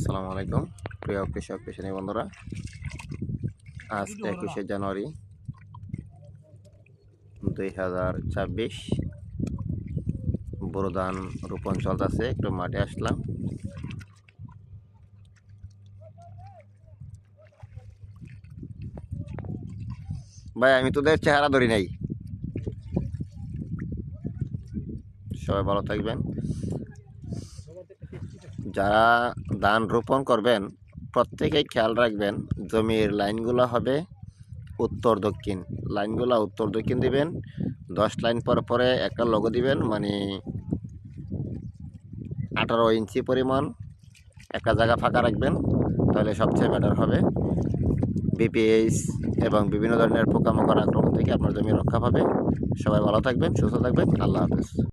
আসসালামু আলাইকুম প্রিয় কৃষক কৃষানী বন্ধুরা। আজ 21শে জানুয়ারি 2026। বোরো ধান রোপণ চলতেছে, একটু মাঠে আসলাম। ভাই আমি তোদের চেহারা ধরি নাই। সবাই ভালো থাকবেন। যারা ধান রোপণ করবেন প্রত্যেকেই খেয়াল রাখবেন, জমির লাইনগুলো হবে উত্তর দক্ষিণ। লাইনগুলো উত্তর দক্ষিণ দিবেন। 10 লাইন পর পরে একটা লগো দিবেন, মানে 18 ইঞ্চি পরিমাণ একটা জায়গা ফাঁকা রাখবেন, তাহলে সবচেয়ে বেটার হবে। বিপিএইচ এবং বিভিন্ন ধরনের পোকামাকড় আক্রমণ থেকে আপনার জমি রক্ষা পাবে। সবাই ভালো থাকবেন, সুস্থ থাকবেন। আল্লাহ হাফেজ।